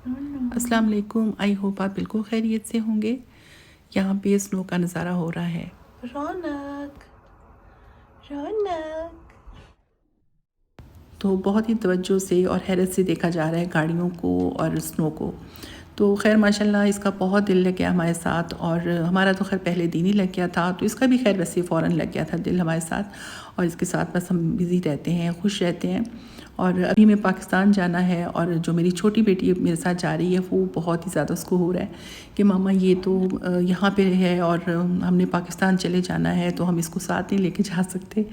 السلام علیکم، I hope آپ بالکل خیریت سے ہوں گے۔ یہاں پہ سنو کا نظارہ ہو رہا ہے۔ رونق رونق تو بہت ہی توجہ سے اور حیرت سے دیکھا جا رہا ہے گاڑیوں کو اور سنو کو۔ تو خیر ماشاءاللہ اس کا بہت دل لگ گیا ہمارے ساتھ، اور ہمارا تو خیر پہلے دن ہی لگ گیا تھا، تو اس کا بھی خیر ویسے فوراً لگ گیا تھا دل ہمارے ساتھ، اور اس کے ساتھ بس ہم بزی رہتے ہیں، خوش رہتے ہیں۔ اور ابھی میں پاکستان جانا ہے، اور جو میری چھوٹی بیٹی میرے ساتھ جا رہی ہے وہ بہت ہی زیادہ اس کو ہو رہا ہے کہ ماما یہ تو یہاں پہ ہے اور ہم نے پاکستان چلے جانا ہے، تو ہم اس کو ساتھ نہیں لے کے جا سکتے۔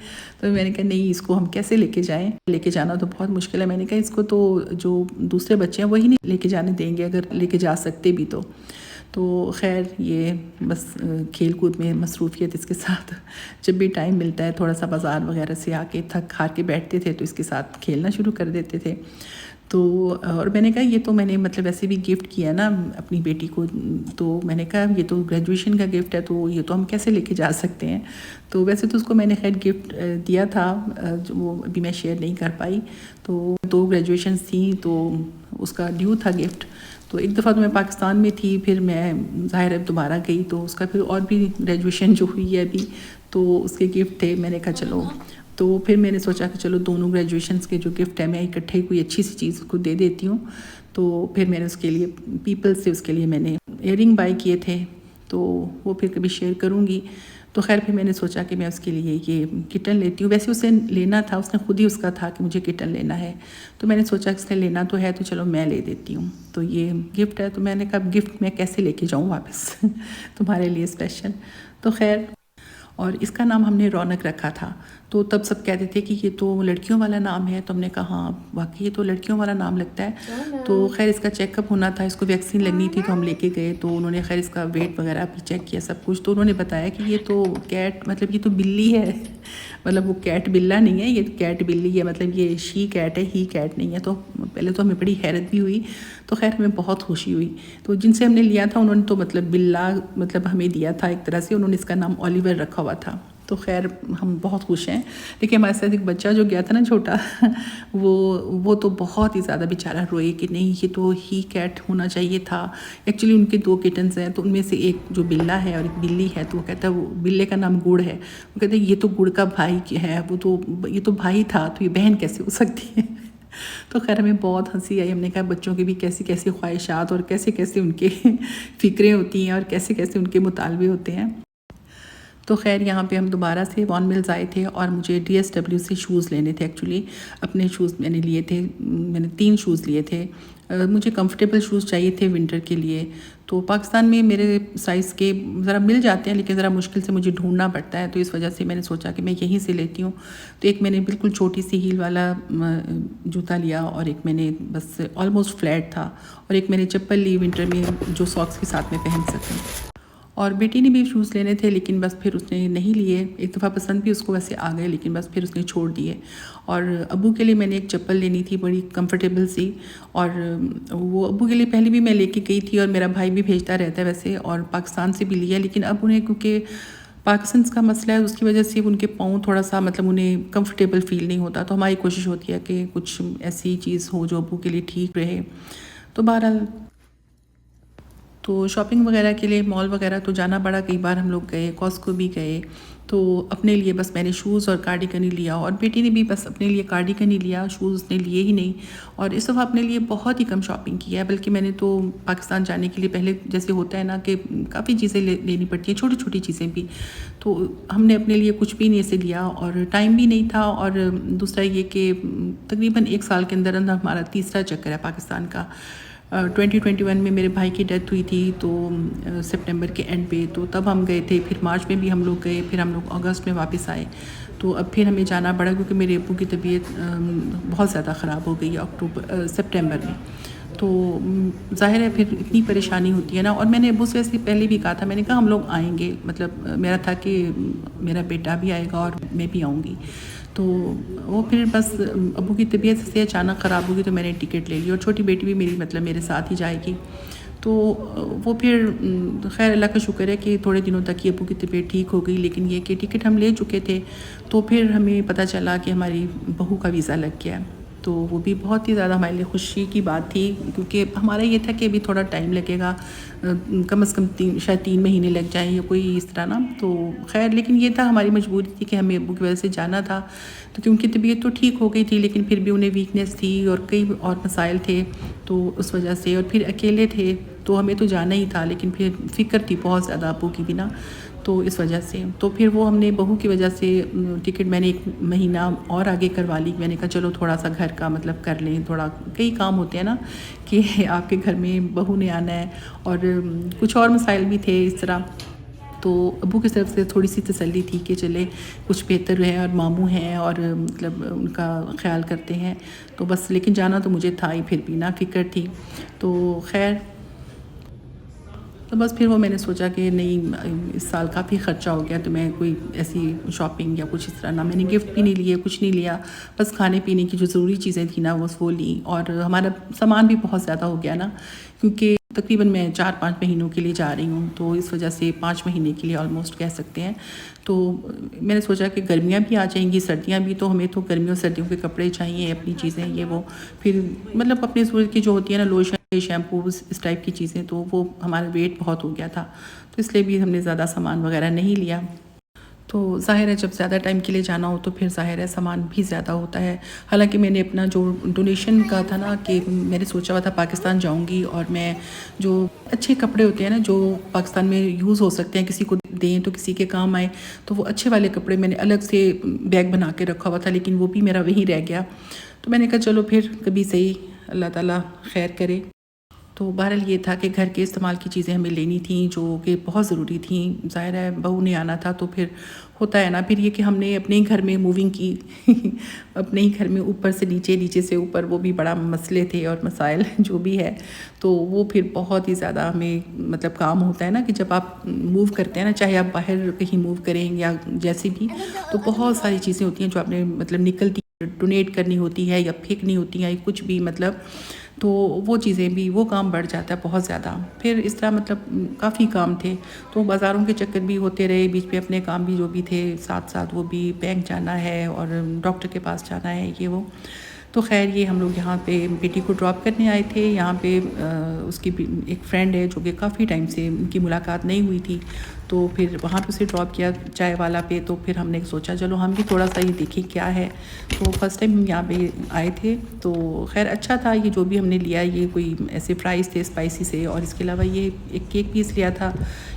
تو میں نے کہا نہیں، اس کو ہم کیسے لے کے جائیں، لے کے جانا تو بہت مشکل ہے۔ میں نے کہا اس کو تو جو دوسرے بچے ہیں وہی نہیں لے کے جانے دیں گے، اگر لے کے جا سکتے بھی تو خیر یہ بس کھیل کود میں مصروفیت اس کے ساتھ، جب بھی ٹائم ملتا ہے تھوڑا سا بازار وغیرہ سے آ کے تھک ہار کے بیٹھتے تھے تو اس کے ساتھ کھیلنا شروع کر دیتے تھے۔ تو اور میں نے کہا یہ تو میں نے مطلب ویسے بھی گفٹ کیا نا اپنی بیٹی کو، تو میں نے کہا یہ تو گریجویشن کا گفٹ ہے، تو یہ تو ہم کیسے لے کے جا سکتے ہیں۔ تو ویسے تو اس کو میں نے خیر گفٹ دیا تھا، جو وہ ابھی میں شیئر نہیں کر پائی، تو 2 گریجویشنز تھیں تو اس کا ڈیو تھا گفٹ۔ تو ایک دفعہ تو میں پاکستان میں تھی، پھر میں ظاہر ہے دوبارہ گئی، تو اس کا پھر اور بھی گریجویشن جو ہوئی ہے ابھی، تو اس کے گفٹ تھے۔ میں نے کہا چلو، تو پھر میں نے سوچا کہ چلو دونوں گریجویشنز کے جو گفٹ ہے میں اکٹھے کوئی اچھی سی چیز کو دے دیتی ہوں۔ تو پھر میں نے اس کے لیے پیپل سے اس کے لیے میں نے ایئر رنگ بائی کیے تھے، تو وہ پھر کبھی شیئر کروں گی۔ تو خیر پھر میں نے سوچا کہ میں اس کے لیے یہ کٹن لیتی ہوں۔ ویسے اسے لینا تھا، اس نے خود ہی اس کا تھا کہ مجھے کٹن لینا ہے، تو میں نے سوچا کہ اس نے لینا تو ہے تو چلو میں لے دیتی ہوں۔ تو یہ گفٹ ہے، تو میں نے کہا گفٹ میں کیسے لے کے جاؤں واپس تمہارے لیے اسپیشل۔ تو خیر، اور اس کا نام ہم نے رونق رکھا تھا۔ تو تب سب کہتے تھے کہ یہ تو لڑکیوں والا نام ہے، تو ہم نے کہا ہاں واقعی یہ تو لڑکیوں والا نام لگتا ہے۔ تو خیر اس کا چیک اپ ہونا تھا، اس کو ویکسین لگنی تھی، تو ہم لے کے گئے، تو انہوں نے خیر اس کا ویٹ وغیرہ بھی چیک کیا سب کچھ، تو انہوں نے بتایا کہ یہ تو کیٹ، مطلب یہ تو بلی ہے، مطلب وہ کیٹ بلا نہیں ہے، یہ کیٹ بلی ہے، مطلب یہ شی کیٹ ہے، ہی کیٹ نہیں ہے۔ تو پہلے تو ہمیں بڑی حیرت بھی ہوئی، تو خیر ہمیں بہت خوشی ہوئی۔ تو جن سے ہم نے لیا تھا انہوں نے تو مطلب بلا مطلب ہمیں دیا تھا ایک طرح سے، انہوں نے اس کا نام اولیور رکھا ہوا تھا۔ تو خیر ہم بہت خوش ہیں۔ لیکن ہمارے ساتھ ایک بچہ جو گیا تھا نا چھوٹا وہ تو بہت ہی زیادہ بیچارہ روئے کہ نہیں یہ تو ہی کیٹ ہونا چاہیے تھا۔ ایکچولی ان کے 2 کٹنز ہیں، تو ان میں سے ایک جو بلا ہے اور ایک بلی ہے، تو وہ کہتا ہے وہ بلے کا نام گڑ ہے، وہ کہتے ہیں یہ تو گڑ کا بھائی ہے، وہ تو یہ تو بھائی تھا، تو یہ بہن کیسے ہو سکتی ہے تو خیر ہمیں بہت ہنسی آئی۔ ہم نے کہا بچوں کی بھی کیسی کیسی خواہشات اور کیسے کیسے ان کے فکریں ہوتی ہیں اور کیسے کیسے ان کے مطالبے ہوتے ہیں۔ تو خیر یہاں پہ ہم دوبارہ سے وان ملز آئے تھے، اور مجھے ڈی ایس ڈبلیو سے شوز لینے تھے۔ ایکچولی اپنے شوز میں نے لیے تھے، میں نے 3 شوز لیے تھے۔ مجھے کمفرٹیبل شوز چاہیے تھے ونٹر کے لیے۔ تو پاکستان میں میرے سائز کے ذرا مل جاتے ہیں، لیکن ذرا مشکل سے مجھے ڈھونڈنا پڑتا ہے، تو اس وجہ سے میں نے سوچا کہ میں یہیں سے لیتی ہوں۔ تو ایک میں نے بالکل چھوٹی سی ہیل والا جوتا لیا، اور ایک میں نے بس آلموسٹ فلیٹ تھا، اور ایک میں نے چپل لی ونٹر میں جو ساکس کے ساتھ میں پہن سکوں۔ اور بیٹی نے بھی شوز لینے تھے، لیکن بس پھر اس نے نہیں لیے۔ ایک دفعہ پسند بھی اس کو ویسے آ گئے، لیکن بس پھر اس نے چھوڑ دیے۔ اور ابو کے لیے میں نے ایک چپل لینی تھی بڑی کمفرٹیبل سی، اور وہ ابو کے لیے پہلے بھی میں لے کے گئی تھی، اور میرا بھائی بھی بھیجتا رہتا ہے ویسے، اور پاکستان سے بھی لیا، لیکن اب انہیں کیونکہ پارکنسنس کا مسئلہ ہے اس کی وجہ سے ان کے پاؤں تھوڑا سا مطلب انہیں کمفرٹیبل فیل نہیں ہوتا، تو ہماری کوشش ہوتی ہے کہ کچھ ایسی چیز ہو جو ابو کے لیے ٹھیک رہے۔ تو بہرحال تو شاپنگ وغیرہ کے لیے مال وغیرہ تو جانا پڑا، کئی بار ہم لوگ گئے، کاسکو بھی گئے۔ تو اپنے لیے بس میں نے شوز اور کارڈیگن ہی لیا، اور بیٹی نے بھی بس اپنے لیے کارڈیگن ہی لیا، شوز نے لیے ہی نہیں۔ اور اس دفعہ اپنے لیے بہت ہی کم شاپنگ کی ہے، بلکہ میں نے تو پاکستان جانے کے لیے پہلے جیسے ہوتا ہے نا کہ کافی چیزیں لینی پڑتی ہیں، چھوٹی چھوٹی چیزیں بھی، تو ہم نے اپنے لیے کچھ بھی نہیں ایسے لیا، اور ٹائم بھی نہیں تھا۔ اور دوسرا یہ کہ تقریباً 1 سال کے اندر اندر ہمارا تیسرا چکر ہے پاکستان کا۔ 2021 میں میرے بھائی کی ڈیتھ ہوئی تھی، تو سپٹمبر کے اینڈ پہ، تو تب ہم گئے تھے، پھر مارچ میں بھی ہم لوگ گئے، پھر ہم لوگ اگست میں واپس آئے۔ تو اب پھر ہمیں جانا پڑا کیونکہ میرے ابو کی طبیعت بہت زیادہ خراب ہو گئی ہے سپٹمبر میں۔ تو ظاہر ہے پھر اتنی پریشانی ہوتی ہے نا، اور میں نے ابو سے ویسے پہلے بھی کہا تھا، میں نے کہا ہم لوگ آئیں گے، مطلب میرا تھا کہ میرا بیٹا بھی آئے گا اور میں بھی آؤں گی۔ تو وہ پھر بس ابو کی طبیعت سے اچانک خراب ہوگی، تو میں نے ٹکٹ لے لی، اور چھوٹی بیٹی بھی میری مطلب میرے ساتھ ہی جائے گی۔ تو وہ پھر خیر اللہ کا شکر ہے کہ تھوڑے دنوں تک یہ ابو کی طبیعت ٹھیک ہو گئی، لیکن یہ کہ ٹکٹ ہم لے چکے تھے، تو پھر ہمیں پتہ چلا کہ ہماری بہو کا ویزا لگ گیا ہے۔ تو وہ بھی بہت ہی زیادہ ہمارے لیے خوشی کی بات تھی، کیونکہ ہمارا یہ تھا کہ ابھی تھوڑا ٹائم لگے گا، کم از کم شاید 3 مہینے لگ جائیں یا کوئی اس طرح نا. تو خیر لیکن یہ تھا ہماری مجبوری تھی کہ ہمیں ابو کی وجہ سے جانا تھا. تو کیونکہ طبیعت تو ٹھیک ہو گئی تھی لیکن پھر بھی انہیں ویکنیس تھی اور کئی اور مسائل تھے، تو اس وجہ سے، اور پھر اکیلے تھے تو ہمیں تو جانا ہی تھا، لیکن پھر فکر تھی بہت زیادہ ابو کی بھی نا. تو اس وجہ سے تو پھر وہ ہم نے بہو کی وجہ سے ٹکٹ میں نے 1 مہینہ اور آگے کروا لی. میں نے کہا چلو تھوڑا سا گھر کا مطلب کر لیں، تھوڑا کئی کام ہوتے ہیں نا کہ آپ کے گھر میں بہو نے آنا ہے، اور کچھ اور مسائل بھی تھے اس طرح. تو ابو کی طرف سے تھوڑی سی تسلی تھی کہ چلے کچھ بہتر ہے، اور ماموں ہیں اور مطلب ان کا خیال کرتے ہیں. تو بس لیکن جانا تو مجھے تھا ہی، پھر بھی نا فکر تھی. تو خیر تو بس پھر وہ میں نے سوچا کہ نہیں، اس سال کافی خرچہ ہو گیا، تو میں کوئی ایسی شاپنگ یا کچھ اس طرح نہ، میں نے گفٹ بھی نہیں لیے، کچھ نہیں لیا. بس کھانے پینے کی جو ضروری چیزیں تھیں نا بس وہ لیں. اور ہمارا سامان بھی بہت زیادہ ہو گیا نا، کیونکہ تقریباً میں 4-5 مہینوں کے لیے جا رہی ہوں، تو اس وجہ سے 5 مہینے کے لیے آلموسٹ کہہ سکتے ہیں. تو میں نے سوچا کہ گرمیاں بھی آ جائیں گی، سردیاں بھی، تو ہمیں تو گرمیوں سردیوں کے کپڑے چاہیے، اپنی چیزیں یہ وہ، پھر مطلب اپنے ضرورت کی جو ہوتی ہے نا، لوشن، شیمپوز، اس ٹائپ کی چیزیں، تو وہ ہمارا ویٹ بہت ہو گیا تھا، تو اس لیے بھی ہم نے زیادہ سامان وغیرہ نہیں لیا. تو ظاہر ہے جب زیادہ ٹائم کے لیے جانا ہو تو پھر ظاہر ہے سامان بھی زیادہ ہوتا ہے. حالانکہ میں نے اپنا جو ڈونیشن کا تھا نا، کہ میں نے سوچا ہوا تھا پاکستان جاؤں گی اور میں جو اچھے کپڑے ہوتے ہیں نا جو پاکستان میں یوز ہو سکتے ہیں، کسی کو دیں تو کسی کے کام آئے، تو وہ اچھے والے کپڑے میں نے الگ سے بیگ بنا کے رکھا ہوا تھا، لیکن وہ بھی میرا وہیں رہ گیا. تو میں نے کہا چلو پھر کبھی صحیح، اللہ تعالیٰ خیر کرے. تو بہرحال یہ تھا کہ گھر کے استعمال کی چیزیں ہمیں لینی تھیں جو کہ بہت ضروری تھیں. ظاہر ہے بہو نے آنا تھا تو پھر ہوتا ہے نا، پھر یہ کہ ہم نے اپنے ہی گھر میں موونگ کی اپنے ہی گھر میں، اوپر سے نیچے، نیچے سے اوپر، وہ بھی بڑا مسئلے تھے اور مسائل جو بھی ہے. تو وہ پھر بہت ہی زیادہ ہمیں مطلب کام ہوتا ہے نا، کہ جب آپ موو کرتے ہیں نا، چاہے آپ باہر کہیں موو کریں یا جیسے بھی، تو بہت ساری چیزیں ہوتی ہیں جو آپ نے مطلب نکلتی، ڈونیٹ کرنی ہوتی ہے یا پھینکنی ہوتی ہیں، کچھ بھی مطلب. تو وہ چیزیں بھی، وہ کام بڑھ جاتا ہے بہت زیادہ. پھر اس طرح مطلب کافی کام تھے، تو بازاروں کے چکر بھی ہوتے رہے، بیچ پہ اپنے کام بھی جو بھی تھے ساتھ ساتھ، وہ بھی، بینک جانا ہے اور ڈاکٹر کے پاس جانا ہے، یہ وہ. تو خیر یہ ہم لوگ یہاں پہ بیٹی کو ڈراپ کرنے آئے تھے. یہاں پہ اس کی ایک فرینڈ ہے جو کہ کافی ٹائم سے ان کی ملاقات نہیں ہوئی تھی، تو پھر وہاں پہ اسے ڈراپ کیا چائے والا پہ. تو پھر ہم نے سوچا چلو ہم بھی تھوڑا سا یہ دیکھیں کیا ہے. تو فرسٹ ٹائم ہم یہاں پہ آئے تھے، تو خیر اچھا تھا یہ جو بھی ہم نے لیا. یہ کوئی ایسے فرائز تھے اسپائسی سے، اور اس کے علاوہ یہ ایک کیک پیس لیا تھا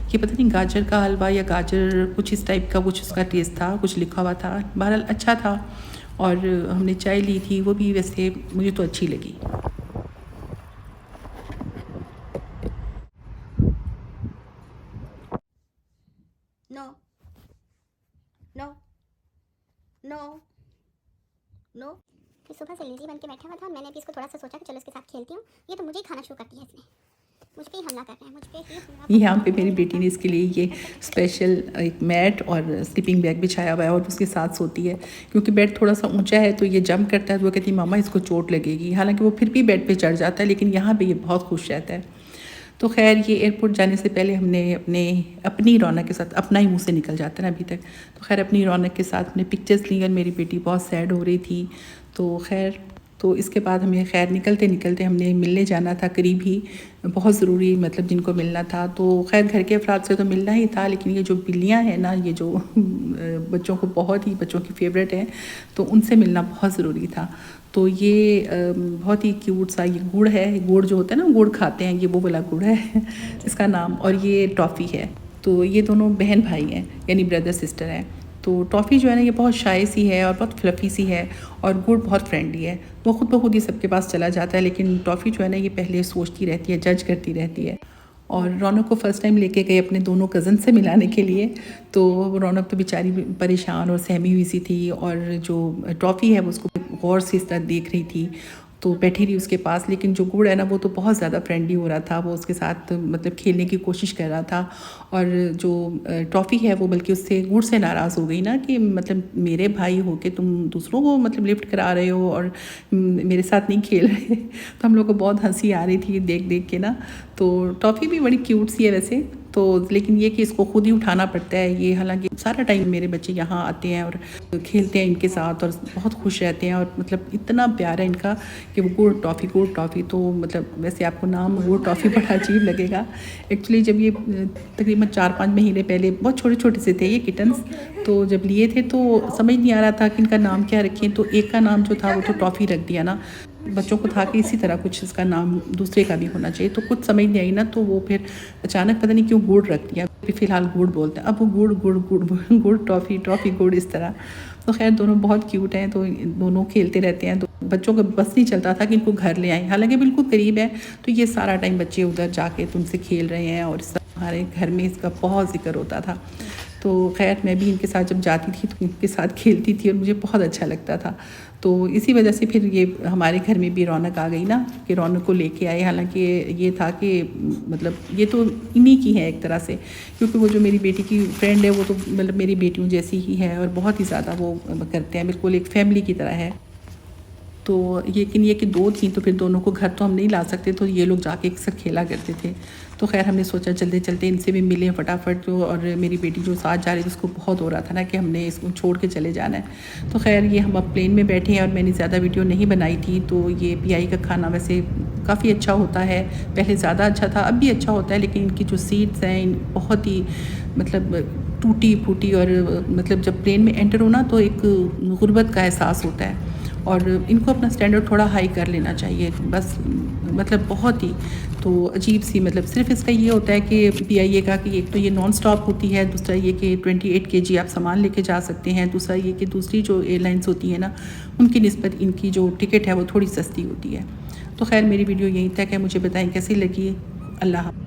کہ پتہ نہیں گاجر کا حلوہ یا گاجر کچھ اس ٹائپ کا کچھ اس کا ٹیسٹ تھا، کچھ لکھا ہوا تھا. بہرحال اچھا تھا. اور ہم نے چائے لی تھی، وہ بھی ویسے مجھے تو اچھی لگی. نو نو نو نو. پھر صبح سے لیزی بن کے بیٹھا ہوا تھا. میں نے ابھی اس کو تھوڑا سا سوچا کہ چلو اس کے ساتھ کھیلتی ہوں. یہ تو مجھے ہی کھانا شروع کرتی ہے، اس نے مجھ پہ ہی حملہ کر رہے ہیں، مجھ پہ ہی. یہاں پہ میری بیٹی نے اس کے لیے یہ اسپیشل ایک میٹ اور سلیپنگ بیگ بچھایا ہوا ہے، اور اس کے ساتھ سوتی ہے. کیونکہ بیڈ تھوڑا سا اونچا ہے تو یہ جمپ کرتا ہے، تو وہ کہتی ہے ماما اس کو چوٹ لگے گی. حالانکہ وہ پھر بھی بیڈ پہ چڑھ جاتا ہے، لیکن یہاں پہ یہ بہت خوش رہتا ہے. تو خیر یہ ایئرپورٹ جانے سے پہلے ہم نے اپنی رونق کے ساتھ، اپنا ہی منہ سے نکل جاتا ہے نا ابھی تک، تو خیر اپنی رونق کے ساتھ نے پکچرز لی، اور میری بیٹی بہت سیڈ ہو رہی تھی. تو خیر تو اس کے بعد ہمیں خیر نکلتے نکلتے ہم نے ملنے جانا تھا قریب ہی، بہت ضروری مطلب جن کو ملنا تھا. تو خیر گھر کے افراد سے تو ملنا ہی تھا، لیکن یہ جو بلیاں ہیں نا، یہ جو بچوں کو بہت ہی، بچوں کی فیوریٹ ہیں، تو ان سے ملنا بہت ضروری تھا. تو یہ بہت ہی کیوٹ سا یہ گڑ ہے. گڑ جو ہوتا ہے نا، گڑ کھاتے ہیں، یہ وہ والا گڑ ہے اس کا نام. اور یہ ٹافی ہے. تو یہ دونوں بہن بھائی ہیں، یعنی بردر سسٹر ہیں. تو ٹافی جو ہے نا یہ بہت شائع سی ہے اور بہت فلفی سی ہے، اور گڑ بہت فرینڈلی ہے. وہ خود بخود ہی سب کے پاس چلا جاتا ہے، لیکن ٹافی جو ہے نا یہ پہلے سوچتی رہتی ہے، جج کرتی رہتی ہے. اور رونق کو فرسٹ ٹائم لے کے گئے اپنے دونوں کزن سے ملانے کے لیے. تو رونق تو بیچاری پریشان اور سہمی ہوئی سی تھی، اور جو ٹافی ہے وہ اس کو غور سے اس طرح دیکھ رہی تھی، تو بیٹھی رہی اس کے پاس. لیکن جو گڑ ہے نا وہ تو بہت زیادہ فرینڈلی ہو رہا تھا، وہ اس کے ساتھ مطلب کھیلنے کی کوشش کر رہا تھا. اور جو ٹافی ہے وہ بلکہ اس سے گڑ سے ناراض ہو گئی نا، کہ مطلب میرے بھائی ہو کے تم دوسروں کو مطلب لفٹ کرا رہے ہو اور میرے ساتھ نہیں کھیل رہے. تو ہم لوگ کو بہت ہنسی آ رہی تھی دیکھ دیکھ کے نا. تو ٹافی بھی بڑی کیوٹ سی ہے ویسے، تو لیکن یہ کہ اس کو خود ہی اٹھانا پڑتا ہے یہ، حالانکہ سارا ٹائم میرے بچے یہاں آتے ہیں اور کھیلتے ہیں ان کے ساتھ اور بہت خوش رہتے ہیں، اور مطلب اتنا پیار ہے ان کا کہ وہ گوڈ ٹافی تو مطلب ویسے آپ کو نام گوڈ ٹافی بڑا عجیب لگے گا۔ ایکچولی جب یہ تقریباً 4-5 مہینے پہلے بہت چھوٹے چھوٹے سے تھے یہ کٹنس، تو جب لیے تھے تو سمجھ نہیں آ رہا تھا کہ ان کا نام کیا رکھیں، تو ایک کا نام جو تھا وہ تو ٹافی رکھ دیا نا، بچوں کو تھا کہ اسی طرح کچھ اس کا نام دوسرے کا بھی ہونا چاہیے، تو کچھ سمجھ نہیں آئی نا، تو وہ پھر اچانک پتہ نہیں کیوں گوڈ رکھ دیا، پھر فی الحال گوڈ بولتے ہیں، اب وہ گوڈ ٹافی گوڈ اس طرح۔ تو خیر دونوں بہت کیوٹ ہیں، تو دونوں کھیلتے رہتے ہیں، تو بچوں کو بس نہیں چلتا تھا کہ ان کو گھر لے آئیں، حالانکہ بالکل قریب ہے، تو یہ سارا ٹائم بچے ادھر جا کے تم سے کھیل رہے ہیں، اور ہمارے گھر میں اس کا بہت ذکر ہوتا تھا۔ تو خیر میں بھی ان کے ساتھ جب جاتی تھی تو ان کے ساتھ کھیلتی تھی اور مجھے بہت اچھا لگتا تھا، تو اسی وجہ سے پھر یہ ہمارے گھر میں بھی رونق آ گئی نا کہ رونق کو لے کے آئے، حالانکہ یہ تھا کہ مطلب یہ تو انہی کی ہے ایک طرح سے، کیونکہ وہ جو میری بیٹی کی فرینڈ ہے وہ تو مطلب میری بیٹیوں جیسی ہی ہے، اور بہت ہی زیادہ وہ کرتے ہیں، بالکل ایک فیملی کی طرح ہے۔ تو لیکن یہ کہ 2 تھیں تو پھر دونوں کو گھر تو ہم نہیں لا سکتے، تو یہ لوگ جا کے اکثر کھیلا کرتے تھے، تو خیر ہم نے سوچا چلتے چلتے ان سے بھی ملیں فٹافٹ، اور میری بیٹی جو ساتھ جا رہی تھی اس کو بہت ہو رہا تھا نا کہ ہم نے اس کو چھوڑ کے چلے جانا ہے، تو خیر یہ ہم اب پلین میں بیٹھے ہیں، اور میں نے زیادہ ویڈیو نہیں بنائی تھی، تو یہ PI کا کھانا ویسے کافی اچھا ہوتا ہے، پہلے زیادہ اچھا تھا، اب بھی اچھا ہوتا ہے، لیکن ان کی جو سیٹس ہیں بہت ہی مطلب ٹوٹی پھوٹی، اور مطلب جب پلین میں انٹر ہونا تو ایک غربت کا احساس ہوتا ہے، اور ان کو اپنا سٹینڈرڈ تھوڑا ہائی کر لینا چاہیے، بس مطلب بہت ہی تو عجیب سی، مطلب صرف اس کا یہ ہوتا ہے کہ PI کا کہ ایک تو یہ نان سٹاپ ہوتی ہے، دوسرا یہ کہ 28 kg آپ سامان لے کے جا سکتے ہیں، دوسرا یہ کہ دوسری جو ایئر لائنس ہوتی ہیں نا ان کی نسبت ان کی جو ٹکٹ ہے وہ تھوڑی سستی ہوتی ہے۔ تو خیر میری ویڈیو یہیں تک ہے، مجھے بتائیں کیسی لگی، اللہ حافظ۔